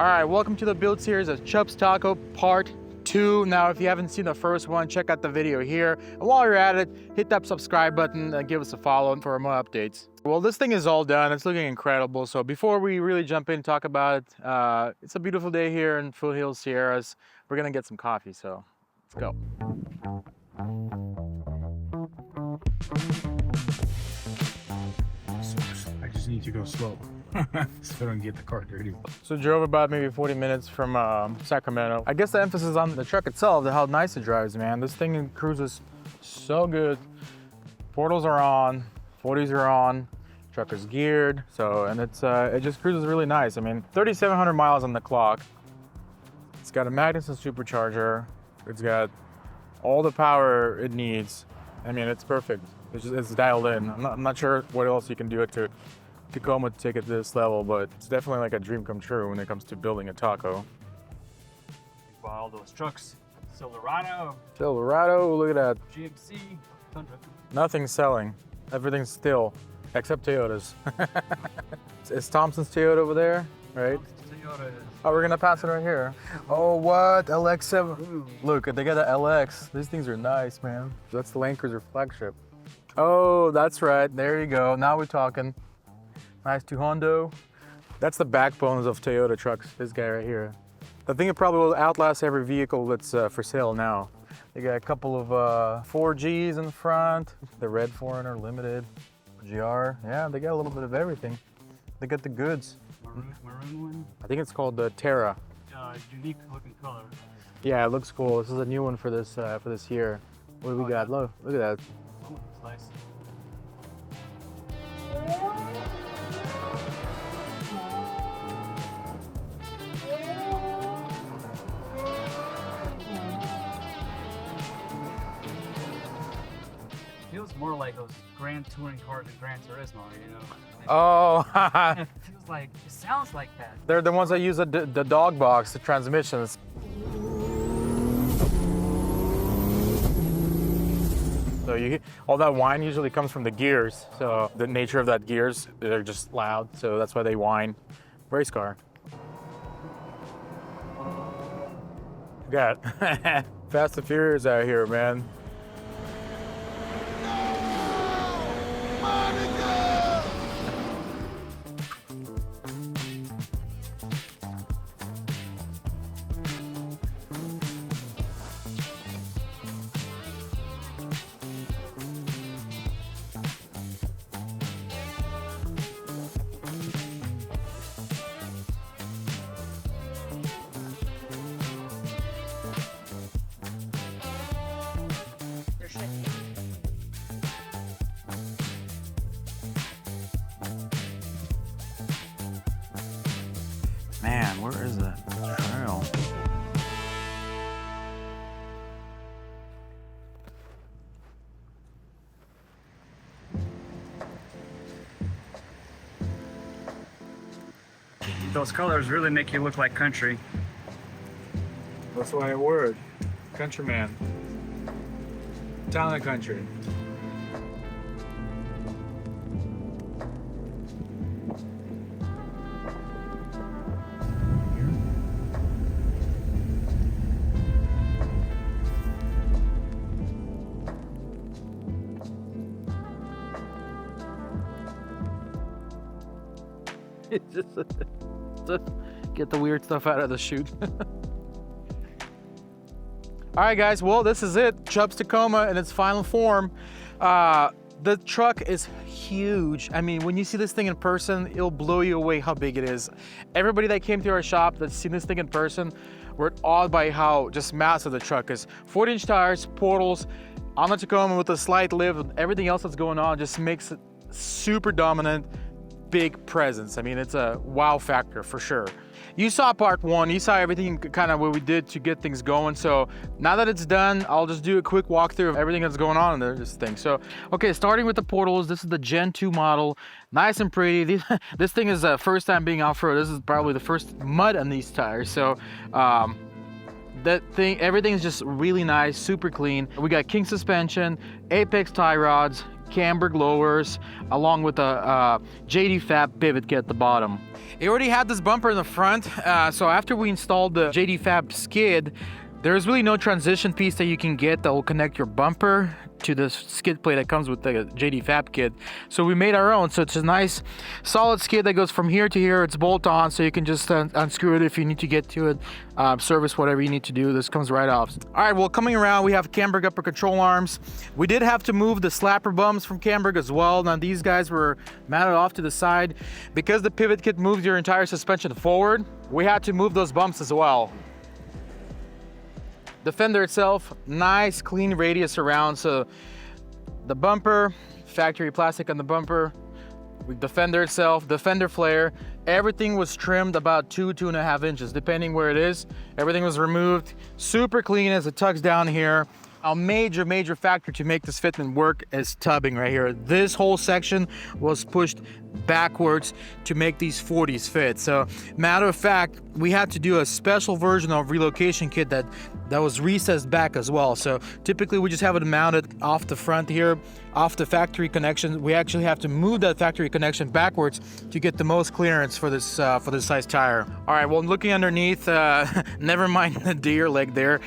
All right, welcome to the build series of Chubz Taco Part 2. Now, if you haven't seen the first one, check out the video here. And while you're at it, hit that subscribe button and give us a follow for more updates. Well, this thing is all done. It's looking incredible. So before we really jump in and talk about it, it's a beautiful day here in Foothills, Sierras. We're gonna get some coffee, so let's go. I just need to go slow so I don't get the car dirty. So drove about maybe 40 minutes from Sacramento. I guess the emphasis is on the truck itself, how nice it drives, man. This thing cruises so good. Portals are on, 40s are on, truck is geared, so, and it just cruises really nice. I mean, 3,700 miles on the clock. It's got a Magnuson supercharger. It's got all the power it needs. I mean, it's perfect. It's dialed in. I'm not sure what else you can do it to Tacoma to take it to this level, but it's definitely like a dream come true when it comes to building a taco. Buy all those trucks. Silverado, Look at that. GMC, Tundra. Nothing's selling. Everything's still, except Toyotas. Is Thompson's Toyota over there, right? Toyota is. Oh, we're gonna pass it right here. Oh, what? LX7. Look, they got the LX. These things are nice, man. That's the Land Cruiser flagship. Oh, that's right. There you go. Now we're talking. Nice 2 Hondo. That's the backbones of Toyota trucks, this guy right here. I think it probably will outlast every vehicle that's for sale now. They got a couple of 4Gs in the front, the Red Foreigner Limited, GR. Yeah, they got a little bit of everything. They got the goods. Maroon one? I think it's called the Terra. Unique looking color. Yeah, it looks cool. This is a new one for this year. What do we got? Look at that. Oh, it's nice. Feels more like those Grand Touring cars in Gran Turismo, you know? Oh, It feels like, it sounds like that. they're the ones that use the dog box, the transmissions. So all that whine usually comes from the gears. So the nature of that gears, they're just loud. So that's why they whine. Race car. Got Fast and Furious out here, man. Man, where is that trail? Those colors really make you look like country. That's why I word. Countryman. Town and country. It's just to get the weird stuff out of the chute. All right, guys, well, this is it. Chubz Tacoma in its final form. The truck is huge. I mean, when you see this thing in person, it'll blow you away how big it is. Everybody that came to our shop that's seen this thing in person were awed by how just massive the truck is. 40-inch tires, portals, on the Tacoma with a slight lift, everything else that's going on just makes it super dominant. Big presence. I mean, it's a wow factor for sure. You saw part 1, you saw everything kind of what we did to get things going. So now that it's done, I'll just do a quick walkthrough of everything that's going on in this thing. So, okay, starting with the portals, this is the Gen 2 model. Nice and pretty. This thing is first time being off-road. This is probably the first mud on these tires. So, that thing, everything is just really nice, super clean. We got king suspension, apex tie rods, camber lowers, along with a JD Fab pivot kit at the bottom. It already had this bumper in the front, so after we installed the JD Fab skid, there's really no transition piece that you can get that will connect your bumper to the skid plate that comes with the JD Fab kit. So we made our own. So it's a nice solid skid that goes from here to here. It's bolt on, so you can just unscrew it if you need to get to it, service whatever you need to do. This comes right off. All right, well, coming around, we have Camberg upper control arms. We did have to move the slapper bums from Camberg as well. Now these guys were mounted off to the side. Because the pivot kit moves your entire suspension forward, we had to move those bumps as well. The fender itself, nice clean radius around, so the bumper, factory plastic on the bumper, the fender itself, the fender flare, everything was trimmed about 2.5 inches, depending where it is. Everything was removed, super clean as it tucks down here. A major factor to make this fitment work is tubbing right here. This whole section was pushed backwards to make these 40s fit. So matter of fact, we had to do a special version of relocation kit that was recessed back as well. So typically we just have it mounted off the front here, off the factory connection. We actually have to move that factory connection backwards to get the most clearance for this size tire. All right, well, looking underneath, never mind the deer leg there.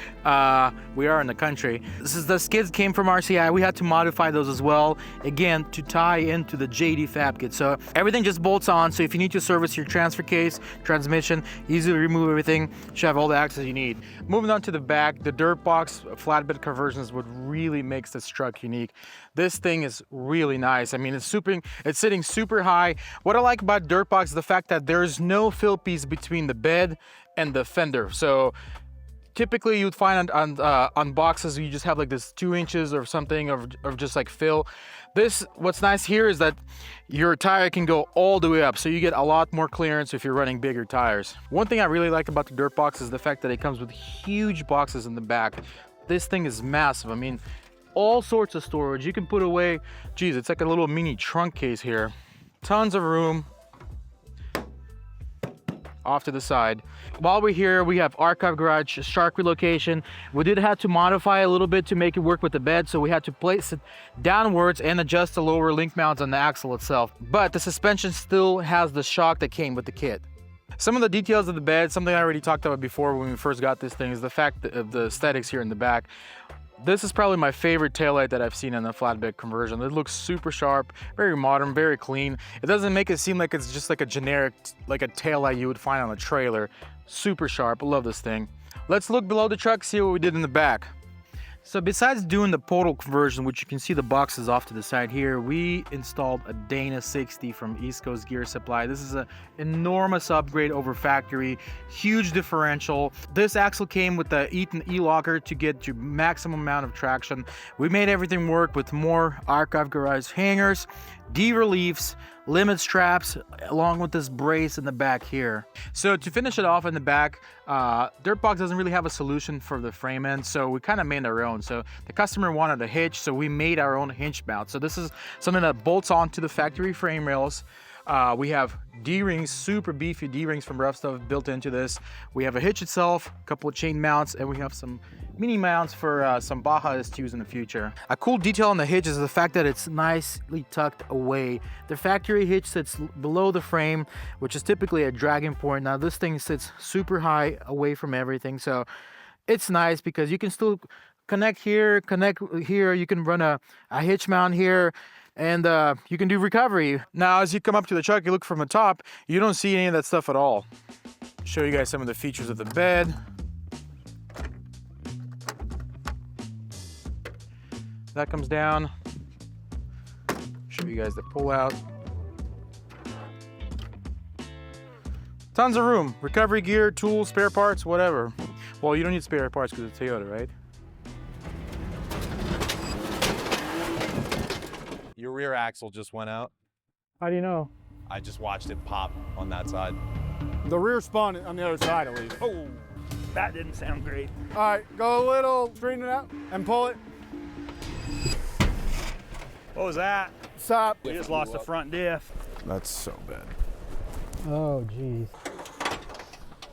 We are in the country. This is the skids came from RCI. We had to modify those as well, again, to tie into the JD Fab kit. So everything just bolts on. So if you need to service your transfer case, transmission, easily remove everything, you should have all the access you need. Moving on to the back, the Dirtbox flatbed conversions would really makes this truck unique. This thing is really nice. I mean, it's sitting super high. What I like about Dirtbox is the fact that there's no fill piece between the bed and the fender. So typically you'd find on boxes you just have like this 2 inches or something of just like fill. What's nice here is that your tire can go all the way up, so you get a lot more clearance if you're running bigger tires. One thing I really like about the Dirtbox is the fact that it comes with huge boxes in the back. This thing is massive. I mean, all sorts of storage. You can put away, geez, it's like a little mini trunk case here. Tons of room off to the side. While we're here, we have archive garage, shark relocation. We did have to modify a little bit to make it work with the bed, so we had to place it downwards and adjust the lower link mounts on the axle itself. But the suspension still has the shock that came with the kit. Some of the details of the bed, something I already talked about before when we first got this thing, is the fact of the aesthetics here in the back. This is probably my favorite taillight that I've seen in a flatbed conversion. It looks super sharp, very modern, very clean. It doesn't make it seem like it's just like a generic, like a taillight you would find on a trailer. Super sharp, I love this thing. Let's look below the truck, see what we did in the back. So besides doing the portal conversion, which you can see the boxes off to the side here, we installed a Dana 60 from East Coast Gear Supply. This is an enormous upgrade over factory, huge differential. This axle came with the Eaton E-Locker to get your maximum amount of traction. We made everything work with more archive garage hangers, D-reliefs, limit straps, along with this brace in the back here. So to finish it off in the back, Dirtbox doesn't really have a solution for the frame end, so we kind of made our own. So the customer wanted a hitch, so we made our own hinge mount. So this is something that bolts onto the factory frame rails. We have D-rings, super beefy D-rings from Rough Stuff built into this. We have a hitch itself, a couple of chain mounts, and we have some mini mounts for some Baja S2s in the future. A cool detail on the hitch is the fact that it's nicely tucked away. The factory hitch sits below the frame, which is typically a dragging point. Now this thing sits super high away from everything, so it's nice because you can still connect here, you can run a hitch mount here, and you can do recovery. Now as you come up to the truck, you look from the top, you don't see any of that stuff at all. Show you guys some of the features of the bed. That comes down. Show you guys the pull out. Tons of room, recovery gear, tools, spare parts, whatever. Well, you don't need spare parts because it's Toyota, right? Your rear axle just went out. How do you know? I just watched it pop on that side. The rear spun on the other side at least. Oh, that didn't sound great. All right, go a little, straighten it out and pull it. What was that? Stop. We just lost the front diff. That's so bad. Oh, geez.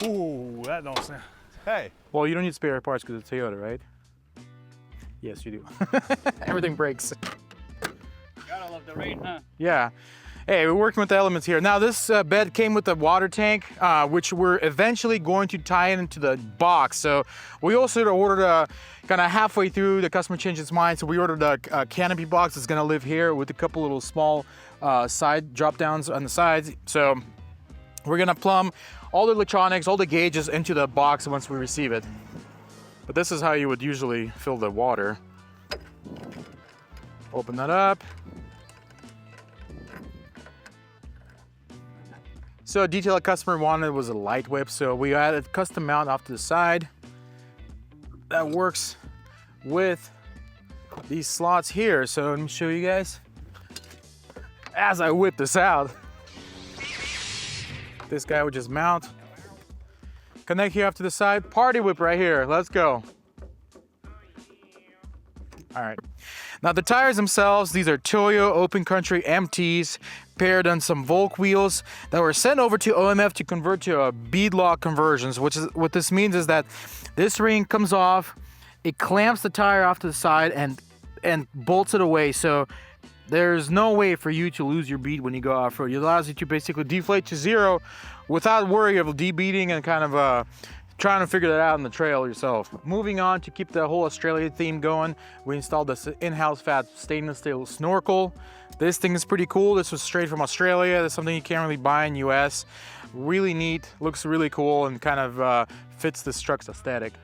Ooh, that don't sound. Hey. Well, you don't need spare parts because it's Toyota, right? Yes, you do. Everything breaks. the rain, huh? Yeah. Hey, we're working with the elements here. Now this bed came with a water tank, which we're eventually going to tie into the box. So we also ordered kind of halfway through, the customer changed its mind. So we ordered a canopy box that's gonna live here with a couple little small side drop downs on the sides. So we're gonna plumb all the electronics, all the gauges into the box once we receive it. But this is how you would usually fill the water. Open that up. So a detail a customer wanted was a light whip, so we added custom mount off to the side that works with these slots here. So let me show you guys as I whip this out. This guy would just mount, connect here off to the side, party whip right here. Let's go. All right. Now the tires themselves, these are Toyo Open Country MTs paired on some Volk wheels that were sent over to OMF to convert to a beadlock conversions, which is what this means is that this ring comes off, it clamps the tire off to the side and bolts it away. So there's no way for you to lose your bead when you go off-road. It allows you to basically deflate to zero without worry of debeading and kind of trying to figure that out on the trail yourself. Moving on to keep the whole Australia theme going, we installed this in-house fat stainless steel snorkel. This thing is pretty cool. This was straight from Australia. That's something you can't really buy in US. Really neat, looks really cool, and kind of fits this truck's aesthetic.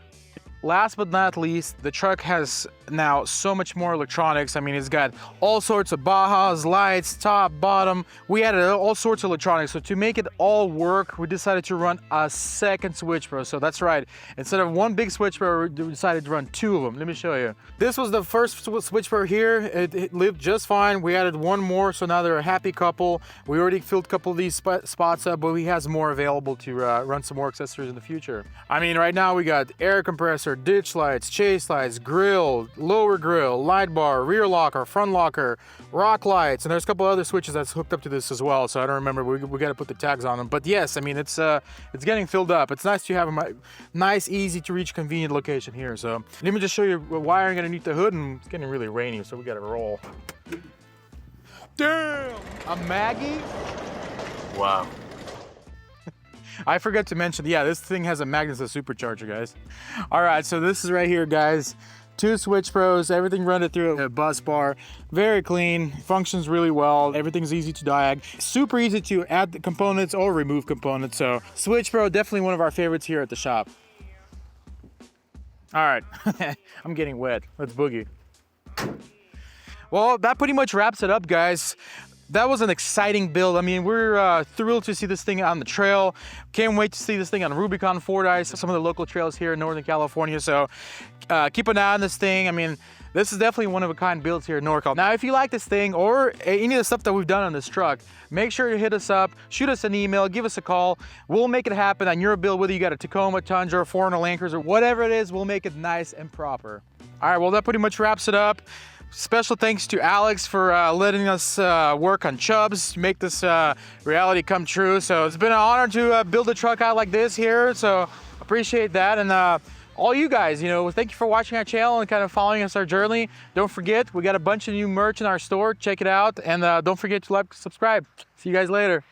Last but not least, the truck has now so much more electronics. I mean, it's got all sorts of Bajas, lights, top, bottom. We added all sorts of electronics. So to make it all work, we decided to run a second switch pro. So that's right. Instead of one big switch pro, we decided to run two of them. Let me show you. This was the first switch pro here. It lived just fine. We added one more, so now they're a happy couple. We already filled a couple of these spots up, but we have more available to run some more accessories in the future. I mean, right now we got air compressor, ditch lights, chase lights, grill, lower grill, light bar, rear locker, front locker, rock lights, and there's a couple other switches that's hooked up to this as well. So I don't remember. We got to put the tags on them. But yes, I mean it's getting filled up. It's nice to have a nice, easy to reach, convenient location here. So let me just show you wiring underneath the hood, and it's getting really rainy, so we got to roll. Damn, a Maggie. Wow. I forgot to mention, yeah, this thing has a Magnuson supercharger, guys. All right, so this is right here, guys. Two switch pros, everything run it through a bus bar. Very clean, functions really well. Everything's easy to diag. Super easy to add the components or remove components. So switch pro, definitely one of our favorites here at the shop. All right, I'm getting wet. Let's boogie. Well, that pretty much wraps it up, guys. That was an exciting build. I mean, we're thrilled to see this thing on the trail. Can't wait to see this thing on Rubicon, Fordyce, some of the local trails here in Northern California. So keep an eye on this thing. I mean, this is definitely one of a kind builds here in NorCal. Now, if you like this thing or any of the stuff that we've done on this truck, make sure to hit us up, shoot us an email, give us a call. We'll make it happen on your build, whether you got a Tacoma, Tundra, 400 Lankers, or whatever it is, we'll make it nice and proper. All right, well, that pretty much wraps it up. Special thanks to Alex for letting us work on Chubbz, make this reality come true. So it's been an honor to build a truck out like this here. So appreciate that. And all you guys, you know, thank you for watching our channel and kind of following us our journey. Don't forget, we got a bunch of new merch in our store. Check it out. And don't forget to like, subscribe. See you guys later.